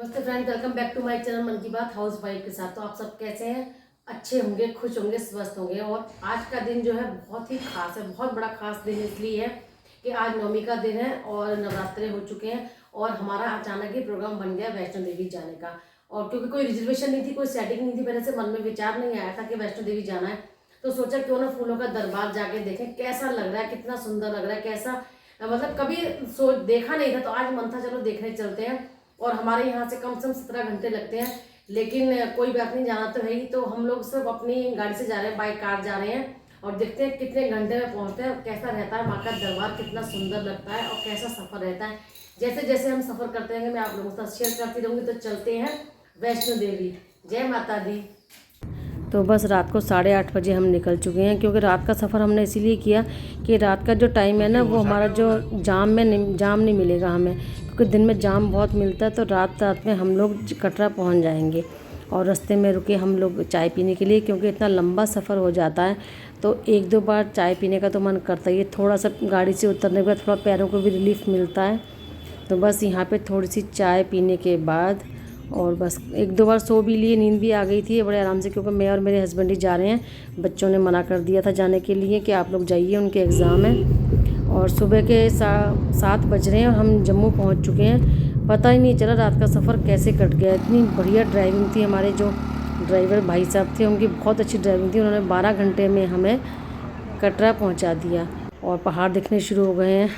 नमस्ते friend, welcome back to my channel Mann Ki बात house wife के साथ। तो आप सब कैसे हैं? अच्छे होंगे, खुश होंगे, स्वस्थ होंगे। और आज का दिन जो है बहुत ही खास है, बहुत बड़ा खास दिन इसलिए है कि आज नवमी का दिन है और नवरात्रे हो चुके हैं और हमारा अचानक ही प्रोग्राम बन गया वैष्णो देवी जाने का। और क्योंकि कोई रिजर्वेशन नहीं थी, कोई सेटिंग नहीं थी, पहले से मन में विचार नहीं आया था कि वैष्णो देवी जाना है, तो सोचा क्यों ना फूलों का दरबार जाके देखें कैसा लग रहा है, कितना सुंदर लग रहा है, कैसा मतलब कभी सोच देखा नहीं था। तो आज मन था चलो देखने चलते हैं। और हमारे यहाँ से कम 17 घंटे लगते हैं, लेकिन कोई बात नहीं, जाना तो है ही। तो हम लोग सब अपनी गाड़ी से जा रहे हैं, बाइक कार जा रहे हैं और देखते हैं कितने घंटे में पहुँचते हैं, कैसा रहता है वहाँ का दरबार, कितना सुंदर लगता है और कैसा सफ़र रहता है। जैसे जैसे हम सफ़र करते हैं मैं आप लोगों के साथ शेयर करती रहूँगी। तो चलते हैं वैष्णो देवी। जय माता दी। तो बस रात को 8:30 बजे हम निकल चुके हैं, क्योंकि रात का सफ़र हमने इसीलिए किया कि रात का जो टाइम है ना, वो हमारा जो जाम नहीं मिलेगा हमें, क्योंकि दिन में जाम बहुत मिलता है। तो रात में हम लोग कटरा पहुंच जाएंगे और रास्ते में रुके हम लोग चाय पीने के लिए, क्योंकि इतना लंबा सफ़र हो जाता है तो एक दो बार चाय पीने का तो मन करता ही है। थोड़ा सा गाड़ी से उतरने के बाद थोड़ा पैरों को भी रिलीफ मिलता है। तो बस यहाँ पे थोड़ी सी चाय पीने के बाद और बस एक दो बार सो भी लिए, नींद भी आ गई थी बड़े आराम से, क्योंकि मैं और मेरे हस्बैंड ही जा रहे हैं। बच्चों ने मना कर दिया था जाने के लिए कि आप लोग जाइए, उनके एग्ज़ाम है। और सुबह के 7 बज रहे हैं और हम जम्मू पहुंच चुके हैं। पता ही नहीं चला रात का सफ़र कैसे कट गया। इतनी बढ़िया ड्राइविंग थी, हमारे जो ड्राइवर भाई साहब थे उनकी बहुत अच्छी ड्राइविंग थी। उन्होंने 12 घंटे में हमें कटरा पहुँचा दिया और पहाड़ दिखने शुरू हो गए हैं।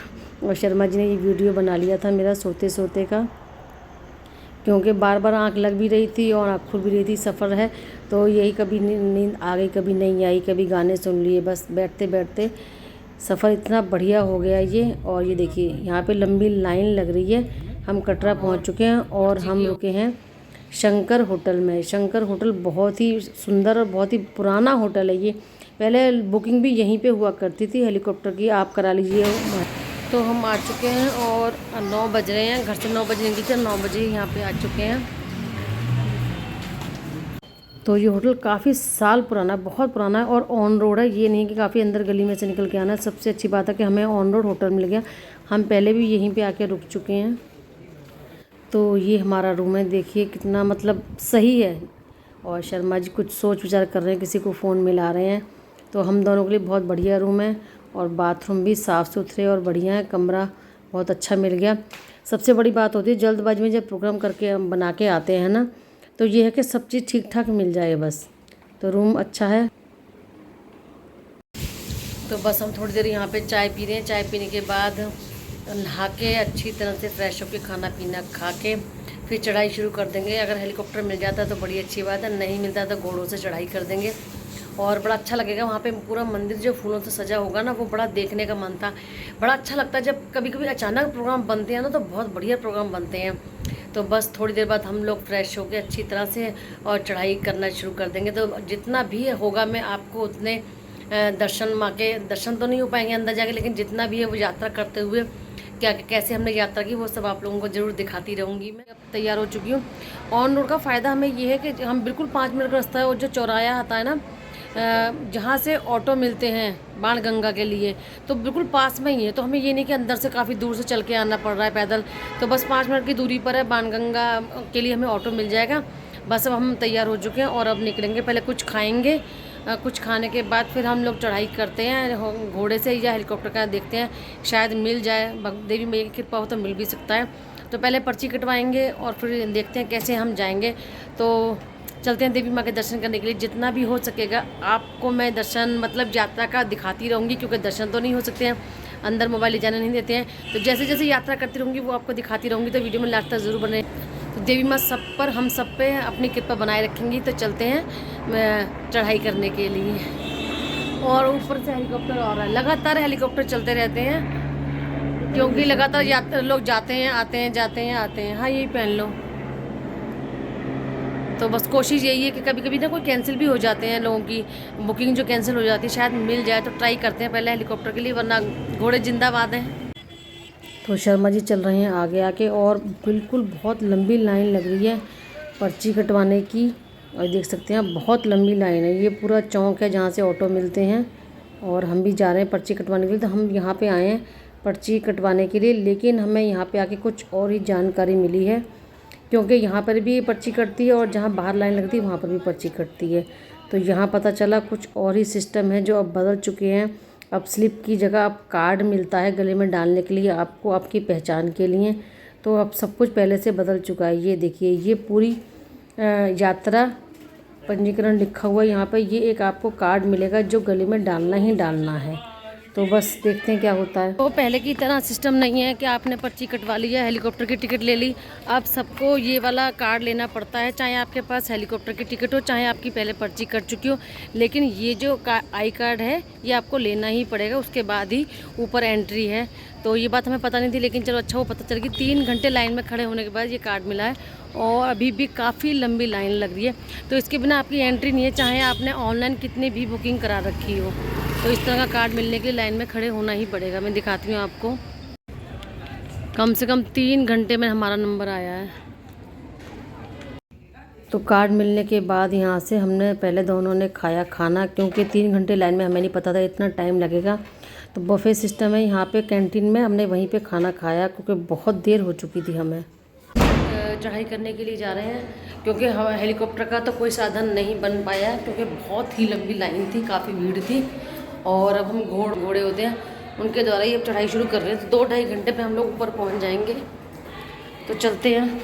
और शर्मा जी ने ये वीडियो बना लिया था मेरा सोते सोते का, क्योंकि बार बार आंख लग भी रही थी और आँख खुल भी रही थी। सफ़र है तो यही, कभी नींद आ गई, कभी नहीं आई, कभी गाने सुन लिए, बस बैठते बैठते सफ़र इतना बढ़िया हो गया ये। और ये देखिए यहाँ पे लंबी लाइन लग रही है। हम कटरा पहुँच चुके हैं और हम रुके हैं शंकर होटल में। शंकर होटल बहुत ही सुंदर और बहुत ही पुराना होटल है ये। पहले बुकिंग भी यहीं पे हुआ करती थी हेलीकॉप्टर की, आप करा लीजिए। तो हम आ चुके हैं और 9 बज रहे हैं, घर से 9 बजे निकली थी, 9 बजे यहाँ पे आ चुके हैं। तो ये होटल काफ़ी साल पुराना, बहुत पुराना है और ऑन रोड है। ये नहीं कि काफ़ी अंदर गली में से निकल के आना है। सबसे अच्छी बात है कि हमें ऑन रोड होटल मिल गया। हम पहले भी यहीं पे आके रुक चुके हैं। तो ये हमारा रूम है, देखिए कितना मतलब सही है। और शर्मा जी कुछ सोच विचार कर रहे हैं, किसी को फ़ोन मिला रहे हैं। तो हम दोनों के लिए बहुत बढ़िया रूम है और बाथरूम भी साफ़ सुथरे और बढ़िया है। कमरा बहुत अच्छा मिल गया। सबसे बड़ी बात होती है जल्दबाजी में जब प्रोग्राम करके हम बना के आते हैं ना, तो ये है कि सब चीज़ ठीक ठाक मिल जाए बस। तो रूम अच्छा है। तो बस हम थोड़ी देर यहाँ पे चाय पी रहे हैं। चाय पीने के बाद नहा के अच्छी तरह से फ्रेश होकर खाना पीना खा के फिर चढ़ाई शुरू कर देंगे। अगर हेलीकॉप्टर मिल जाता है तो बड़ी अच्छी बात है, नहीं मिलता तो घोड़ों से चढ़ाई कर देंगे और बड़ा अच्छा लगेगा। वहाँ पे पूरा मंदिर जो फूलों से सजा होगा ना, वो बड़ा देखने का मन था। बड़ा अच्छा लगता है जब कभी कभी अचानक प्रोग्राम बनते हैं ना, तो बहुत बढ़िया प्रोग्राम बनते हैं। तो बस थोड़ी देर बाद हम लोग फ्रेश होकर अच्छी तरह से और चढ़ाई करना शुरू कर देंगे। तो जितना भी होगा मैं आपको उतने दर्शन, माँ के दर्शन तो नहीं हो पाएंगे अंदर जाके, लेकिन जितना भी है वो यात्रा करते हुए क्या कैसे हमने यात्रा की वो सब आप लोगों को ज़रूर दिखाती रहूँगी। मैं अब तैयार हो चुकी हूँ। ऑन रोड का फ़ायदा हमें ये है कि हम बिल्कुल 5 मिनट का रास्ता है। और जो चौराया आता है ना, जहाँ से ऑटो मिलते हैं बाणगंगा के लिए, तो बिल्कुल पास में ही है। तो हमें ये नहीं कि अंदर से काफ़ी दूर से चल के आना पड़ रहा है पैदल। तो बस 5 मिनट की दूरी पर है, बाणगंगा के लिए हमें ऑटो मिल जाएगा। बस अब हम तैयार हो चुके हैं और अब निकलेंगे। पहले कुछ खाएंगे, कुछ खाने के बाद फिर हम लोग चढ़ाई करते हैं घोड़े से या हेलीकॉप्टर का, देखते हैं शायद मिल जाए, देवी मैया की कृपा हो तो मिल भी सकता है। तो पहले पर्ची कटवाएंगे और फिर देखते हैं कैसे हम जाएंगे। तो चलते हैं देवी माँ के दर्शन करने के लिए। जितना भी हो सकेगा आपको मैं दर्शन मतलब यात्रा का दिखाती रहूँगी, क्योंकि दर्शन तो नहीं हो सकते हैं, अंदर मोबाइल ले जाने नहीं देते हैं। तो जैसे जैसे यात्रा करती रहूँगी वो आपको दिखाती रहूँगी। तो वीडियो में लास्ट तक ज़रूर बने। तो देवी माँ सब पर, हम सब पे अपनी कृपा बनाए रखेंगी। तो चलते हैं चढ़ाई करने के लिए। और ऊपर से हेलीकॉप्टर और लगातार हेलीकॉप्टर चलते रहते हैं, क्योंकि लगातार लोग जाते हैं आते हैं, जाते हैं आते हैं। हाँ, यही पहन लो। तो बस कोशिश यही है कि कभी कभी ना कोई कैंसिल भी हो जाते हैं, लोगों की बुकिंग जो कैंसिल हो जाती है, शायद मिल जाए। तो ट्राई करते हैं पहले हेलीकॉप्टर के लिए, वरना घोड़े जिंदाबाद हैं। तो शर्मा जी चल रहे हैं आगे आके और बिल्कुल बहुत लंबी लाइन लग रही है पर्ची कटवाने की। और देख सकते हैं बहुत लंबी लाइन है। ये पूरा चौक है जहाँ से ऑटो मिलते हैं और हम भी जा रहे हैं पर्ची कटवाने के लिए। तो हम यहाँ पे आए हैं पर्ची कटवाने के लिए, लेकिन हमें यहाँ पे आके कुछ और ही जानकारी मिली है, क्योंकि यहाँ पर भी पर्ची कटती है और जहाँ बाहर लाइन लगती है वहाँ पर भी पर्ची कटती है। तो यहाँ पता चला कुछ और ही सिस्टम है जो अब बदल चुके हैं। अब स्लिप की जगह अब कार्ड मिलता है गले में डालने के लिए आपको, आपकी पहचान के लिए। तो अब सब कुछ पहले से बदल चुका है। ये देखिए, ये पूरी यात्रा पंजीकरण लिखा हुआ है यहाँ पर। ये एक आपको कार्ड मिलेगा जो गले में डालना ही डालना है। तो बस देखते हैं क्या होता है। तो पहले की तरह सिस्टम नहीं है कि आपने पर्ची कटवा ली है, हेलीकॉप्टर की टिकट ले ली। अब सबको ये वाला कार्ड लेना पड़ता है, चाहे आपके पास हेलीकॉप्टर की टिकट हो, चाहे आपकी पहले पर्ची कट चुकी हो। लेकिन ये जो आई कार्ड है ये आपको लेना ही पड़ेगा, उसके बाद ही ऊपर एंट्री है। तो ये बात हमें पता नहीं थी, लेकिन चलो अच्छा वो पता चल गई। 3 घंटे लाइन में खड़े होने के बाद ये कार्ड मिला है और अभी भी काफ़ी लंबी लाइन लग रही है। तो इसके बिना आपकी एंट्री नहीं है, चाहे आपने ऑनलाइन कितनी भी बुकिंग करा रखी हो। तो इस तरह का कार्ड मिलने के लिए लाइन में खड़े होना ही पड़ेगा। मैं दिखाती हूँ आपको, कम से कम 3 घंटे में हमारा नंबर आया है। तो कार्ड मिलने के बाद यहाँ से हमने पहले दोनों ने खाया खाना, क्योंकि 3 घंटे लाइन में हमें नहीं पता था इतना टाइम लगेगा। तो बफे सिस्टम है यहाँ पे कैंटीन में, हमने वहीं पे खाना खाया क्योंकि बहुत देर हो चुकी थी हमें। चढ़ाई करने के लिए जा रहे हैं क्योंकि हेलीकॉप्टर का तो कोई साधन नहीं बन पाया, क्योंकि बहुत ही लंबी लाइन थी, काफ़ी भीड़ थी। और अब हम घोड़े होते हैं उनके द्वारा ही अब चढ़ाई शुरू कर रहे हैं। तो 2-2.5 घंटे पे हम लोग ऊपर पहुंच जाएंगे। तो चलते हैं।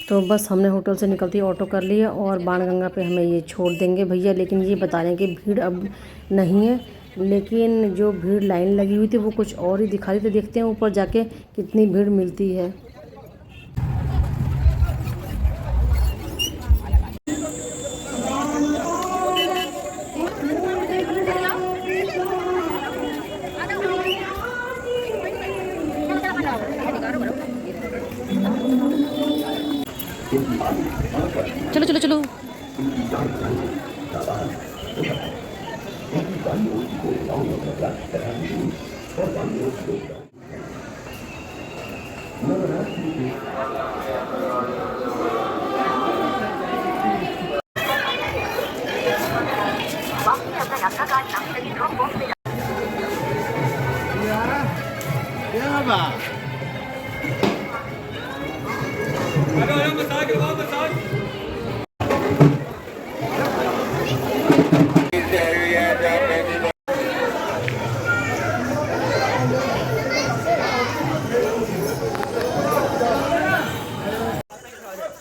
तो बस हमने होटल से निकलते ही ऑटो कर लिया और बाणगंगा पे हमें ये छोड़ देंगे भैया। लेकिन ये बता रहे हैं कि भीड़ अब नहीं है, लेकिन जो भीड़ लाइन लगी हुई थी वो कुछ और ही दिखा रही थी। देखते हैं ऊपर जाके कितनी भीड़ मिलती है। चलो चलो चलो।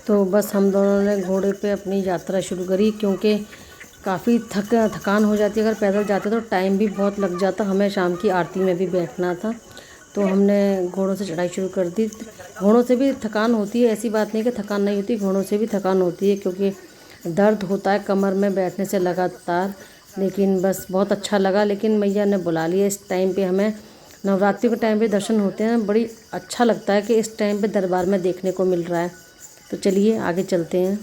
तो बस हम दोनों ने घोड़े पे अपनी यात्रा शुरू करी, क्योंकि काफ़ी थकान हो जाती है। अगर पैदल जाते तो टाइम भी बहुत लग जाता। हमें शाम की आरती में भी बैठना था, तो हमने घोड़ों से चढ़ाई शुरू कर दी। घोड़ों से भी थकान होती है, ऐसी बात नहीं कि थकान नहीं होती, घोड़ों से भी थकान होती है, क्योंकि दर्द होता है कमर में बैठने से लगातार। लेकिन बस बहुत अच्छा लगा। लेकिन मैया ने बुला लिया इस टाइम पे। हमें नवरात्रि के टाइम पे दर्शन होते हैं, बड़ी अच्छा लगता है कि इस टाइम पे दरबार में देखने को मिल रहा है। तो चलिए आगे चलते हैं।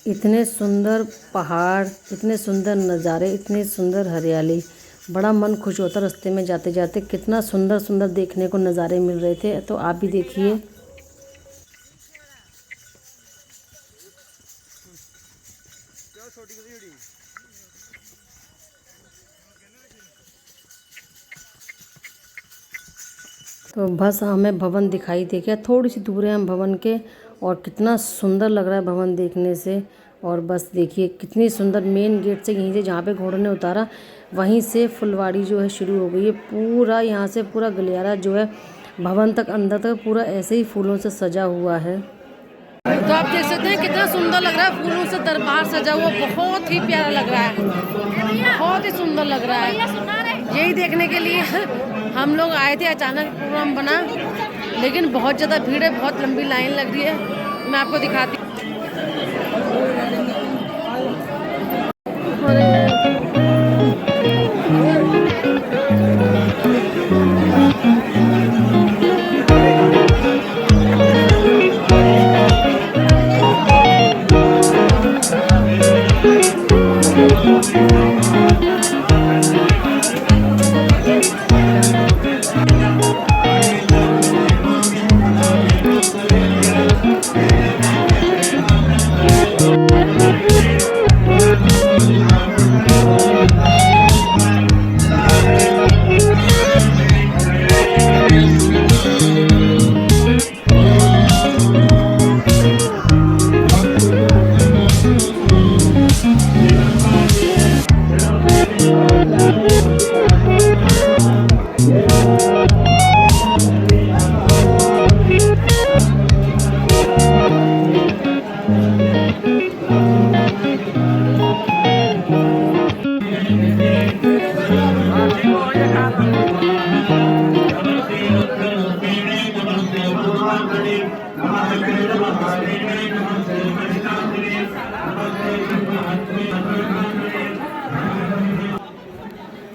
इतने सुंदर पहाड़, इतने सुंदर नज़ारे, इतनी सुंदर हरियाली, बड़ा मन खुश होता रास्ते में जाते जाते। कितना सुंदर सुंदर देखने को नज़ारे मिल रहे थे। तो आप भी देखिए। तो बस हमें भवन दिखाई दे गया, थोड़ी सी दूर है हम भवन के, और कितना सुंदर लग रहा है भवन देखने से। और बस देखिए कितनी सुंदर, मेन गेट से, यहीं से जहाँ पे घोड़ों ने उतारा वहीं से फुलवाड़ी जो है शुरू हो गई है। पूरा यहाँ से पूरा गलियारा जो है भवन तक, अंदर तक पूरा ऐसे ही फूलों से सजा हुआ है। तो आप देख सकते हैं कितना सुंदर लग रहा है, फूलों से दरबार सजा हुआ, बहुत ही प्यारा लग रहा है, बहुत ही सुंदर लग रहा है। यही देखने के लिए हम लोग आए थे, अचानक प्रोग्राम बना, लेकिन बहुत ज़्यादा भीड़ है, बहुत लंबी लाइन लग रही है। मैं आपको दिखाती हूँ।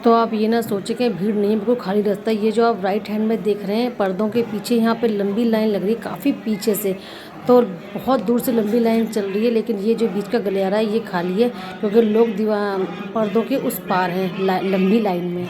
तो आप ये ना सोचें कि भीड़ नहीं है, बिल्कुल खाली रास्ता। ये जो आप राइट हैंड में देख रहे हैं पर्दों के पीछे, यहाँ पे लंबी लाइन लग रही है काफ़ी पीछे से, तो बहुत दूर से लंबी लाइन चल रही है। लेकिन ये जो बीच का गलियारा है ये खाली है, क्योंकि लोग पर्दों के उस पार हैं लंबी लाइन में।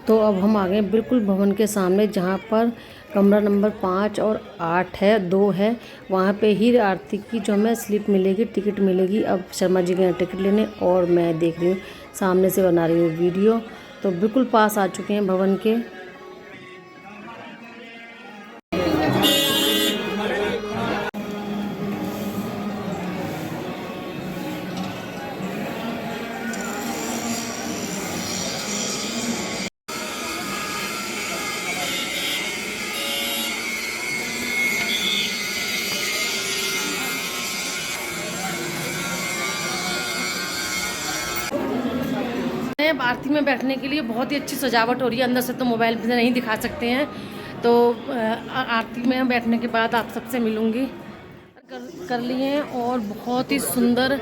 तो अब हम आ गए बिल्कुल भवन के सामने, जहाँ पर कमरा नंबर 5 और 8 है, 2 है। वहाँ पे ही आरती की जो हमें स्लिप मिलेगी, टिकट मिलेगी। अब शर्मा जी गए टिकट लेने और मैं देख रही हूँ सामने से बना रही हूँ वीडियो। तो बिल्कुल पास आ चुके हैं भवन के। आरती में बैठने के लिए बहुत ही अच्छी सजावट हो रही है। अंदर से तो मोबाइल में नहीं दिखा सकते हैं, तो आरती में बैठने के बाद आप सबसे मिलूँगी। कर लिए हैं और बहुत ही सुंदर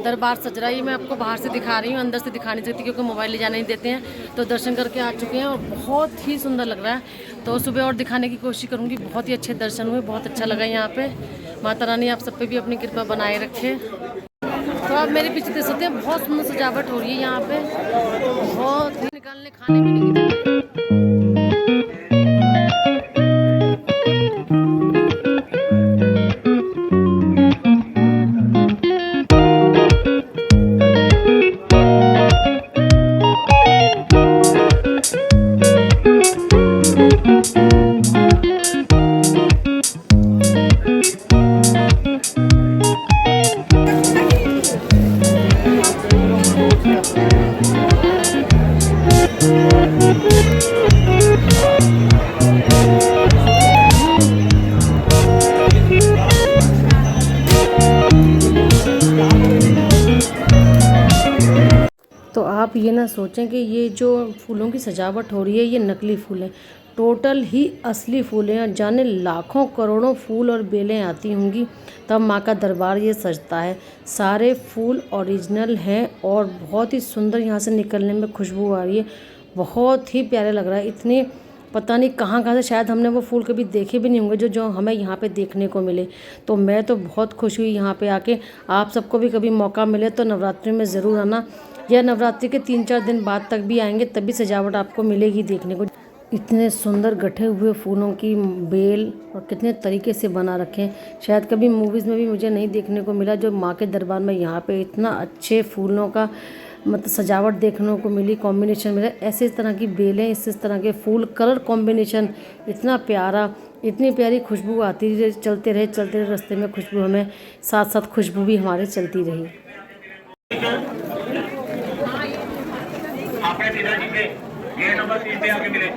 दरबार सज रहा है। ये मैं आपको बाहर से दिखा रही हूँ, अंदर से दिखा नहीं सकती क्योंकि मोबाइल ले जाने नहीं देते हैं। तो दर्शन करके आ चुके हैं और बहुत ही सुंदर लग रहा है। तो सुबह और दिखाने की कोशिश करूँगी। बहुत ही अच्छे दर्शन हुए, बहुत अच्छा लगा यहाँ पे। माता रानी आप सब पे भी अपनी कृपा बनाए रखे। तो आप मेरे पीछे देख सकते हैं, बहुत सुंदर सजावट हो रही है यहाँ पे। बहुत निकालने खाने पीने की तो आप ये ना सोचें कि ये जो फूलों की सजावट हो रही है ये नकली फूल है, टोटल ही असली फूल हैं। जाने लाखों करोड़ों फूल और बेलें आती होंगी तब माँ का दरबार ये सजता है। सारे फूल ओरिजिनल हैं और बहुत ही सुंदर यहाँ से निकलने में खुशबू आ रही है। बहुत ही प्यारे लग रहा है। इतने पता नहीं कहाँ कहाँ से, शायद हमने वो फूल कभी देखे भी नहीं होंगे जो जो हमें यहाँ पे देखने को मिले। तो मैं तो बहुत खुश हुई यहाँ पे आके। आप सबको भी कभी मौका मिले तो नवरात्रि में ज़रूर आना, या नवरात्रि के 3-4 दिन बाद तक भी आएंगे तभी सजावट आपको मिलेगी देखने को। इतने सुंदर गठे हुए फूलों की बेल और कितने तरीके से बना रखे हैं, शायद कभी मूवीज़ में भी मुझे नहीं देखने को मिला। जो माँ के दरबार में यहाँ पे इतना अच्छे फूलों का मतलब सजावट देखने को मिली, कॉम्बिनेशन मिला। ऐसे इस तरह की बेलें, इस तरह के फूल, कलर कॉम्बिनेशन इतना प्यारा, इतनी प्यारी खुशबू आती रही। चलते रहे रास्ते में खुशबू, हमें साथ साथ खुशबू भी हमारे चलती रही। अपने पिताजी के ये नंबर 3 पे आके मिले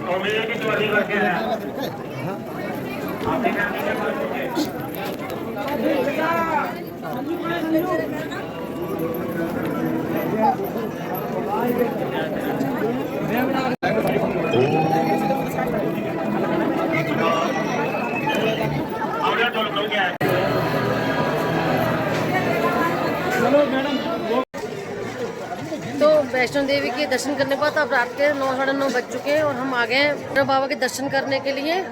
तो मेरे की चोरी करके है। आप तो वैष्णो देवी के दर्शन करने के बाद अब रात के 9 साढ़े 9 बज चुके हैं और हम आ गए हैं भैरव बाबा के दर्शन करने के लिए।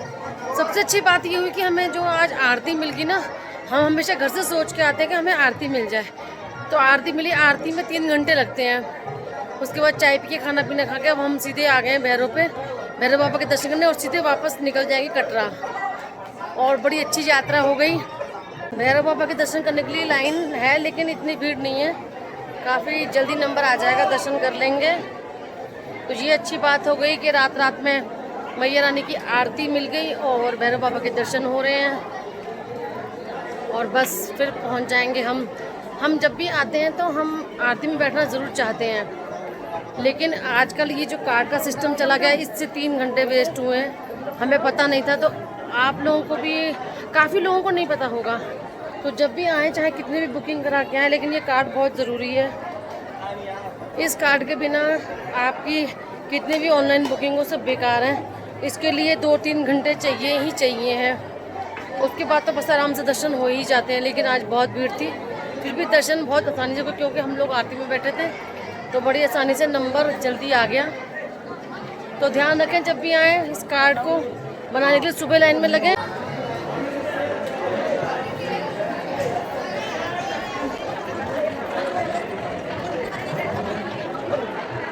सबसे अच्छी बात ये हुई कि हमें जो आज आरती मिल गई ना, हम हमेशा घर से सोच के आते हैं कि हमें आरती मिल जाए। तो आरती मिली। आरती में 3 घंटे लगते हैं। उसके बाद चाय पी के खाना पीना खा के अब हम सीधे आ गए हैं भैरव बाबा के दर्शन करने और सीधे वापस निकल जाएंगे कटरा। और बड़ी अच्छी यात्रा हो गई। भैरव बाबा के दर्शन करने के लिए लाइन है लेकिन इतनी भीड़ नहीं है, काफ़ी जल्दी नंबर आ जाएगा, दर्शन कर लेंगे। तो ये अच्छी बात हो गई कि रात में मैया रानी की आरती मिल गई और भैरव बाबा के दर्शन हो रहे हैं। और बस फिर पहुंच जाएंगे हम जब भी आते हैं तो हम आरती में बैठना ज़रूर चाहते हैं, लेकिन आजकल ये जो कार्ड का सिस्टम चला गया है इससे 3 घंटे वेस्ट हुए हैं। हमें पता नहीं था, तो आप लोगों को भी, काफ़ी लोगों को नहीं पता होगा तो जब भी आएँ चाहे कितनी भी बुकिंग करा के आएँ, लेकिन ये कार्ड बहुत ज़रूरी है। इस कार्ड के बिना आपकी कितनी भी ऑनलाइन बुकिंग हो सब बेकार है। इसके लिए 2-3 घंटे चाहिए ही चाहिए हैं। उसके बाद तो बस आराम से दर्शन हो ही जाते हैं, लेकिन आज बहुत भीड़ थी, फिर भी दर्शन बहुत आसानी से, क्योंकि हम लोग आरती में बैठे थे तो बड़ी आसानी से नंबर जल्दी आ गया। तो ध्यान रखें जब भी आएँ, इस कार्ड को बनाने के लिए सुबह लाइन में लगें।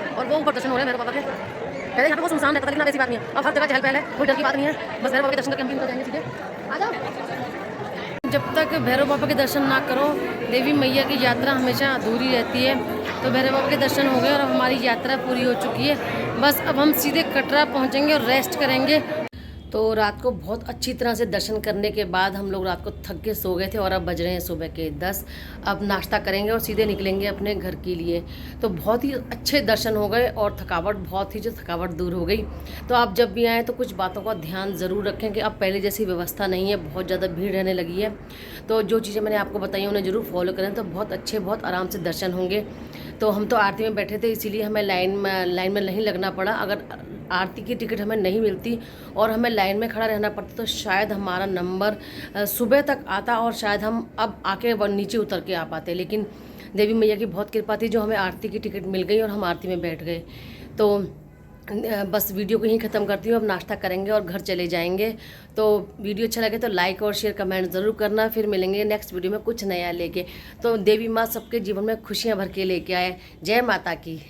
और वो ऊपर दर्शन हो रहे हैं मेरे पापा के। पहले यहाँ पे बहुत सुनसान रहता था, लेकिन अब ऐसी बात नहीं है, अब हर जगह चहल पहल है, कोई डर की बात नहीं है। बस भैरव बाबा के दर्शन करके हम भी निकल जाएंगे सीधे। आ जाओ। जब तक भैरव बाबा के दर्शन ना करो, देवी मैया की यात्रा हमेशा अधूरी रहती है। तो भैरव बाबा के दर्शन हो गए और अब हमारी यात्रा पूरी हो चुकी है। बस अब हम सीधे कटरा पहुँचेंगे और रेस्ट करेंगे। तो रात को बहुत अच्छी तरह से दर्शन करने के बाद हम लोग रात को थक के सो गए थे और अब बज रहे हैं सुबह के 10। अब नाश्ता करेंगे और सीधे निकलेंगे अपने घर के लिए। तो बहुत ही अच्छे दर्शन हो गए और थकावट दूर हो गई। तो आप जब भी आएँ तो कुछ बातों का ध्यान ज़रूर रखें कि अब पहले जैसी व्यवस्था नहीं है, बहुत ज़्यादा भीड़ रहने लगी है। तो जो चीज़ें मैंने आपको बताई उन्हें ज़रूर फॉलो करें, तो बहुत आराम से दर्शन होंगे। तो हम तो आरती में बैठे थे, इसीलिए हमें लाइन में नहीं लगना पड़ा। अगर आरती की टिकट हमें नहीं मिलती और हमें लाइन में खड़ा रहना पड़ता तो शायद हमारा नंबर सुबह तक आता और शायद हम अब आके नीचे उतर के आ पाते। लेकिन देवी मैया की बहुत कृपा थी, जो हमें आरती की टिकट मिल गई और हम आरती में बैठ गए। तो बस वीडियो को यहीं ख़त्म करती हूँ। अब नाश्ता करेंगे और घर चले जाएंगे। तो वीडियो अच्छा लगे तो लाइक और शेयर कमेंट ज़रूर करना। फिर मिलेंगे नेक्स्ट वीडियो में कुछ नया लेके। तो देवी माँ सबके जीवन में खुशियाँ भर के लेके आए। जय माता की।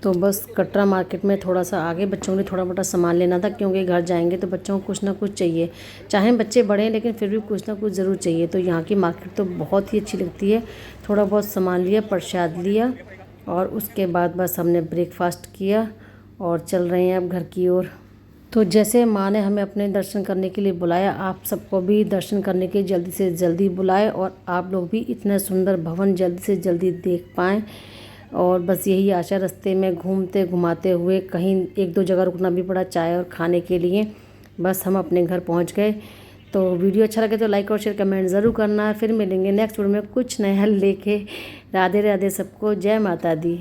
तो बस कटरा मार्केट में थोड़ा सा आगे बच्चों के लिए थोड़ा मोटा सामान लेना था, क्योंकि घर जाएंगे तो बच्चों को कुछ ना कुछ चाहिए। चाहे बच्चे बड़े हैं लेकिन फिर भी कुछ ना कुछ ज़रूर चाहिए। तो यहाँ की मार्केट तो बहुत ही अच्छी लगती है। थोड़ा बहुत सामान लिया, प्रसाद लिया और उसके बाद बस हमने ब्रेकफास्ट किया और चल रहे हैं अब घर की ओर। तो जैसे माँ ने हमें अपने दर्शन करने के लिए बुलाया, आप सबको भी दर्शन करने के जल्दी से जल्दी बुलाए और आप लोग भी इतना सुंदर भवन जल्दी से जल्दी देख पाएँ। और बस यही आशा, रास्ते में घूमते घुमाते हुए कहीं 1-2 जगह रुकना भी पड़ा चाय और खाने के लिए। बस हम अपने घर पहुंच गए। तो वीडियो अच्छा लगे तो लाइक और शेयर कमेंट ज़रूर करना। फिर मिलेंगे नेक्स्ट वीडियो में कुछ नया लेके। राधे राधे सबको, जय माता दी।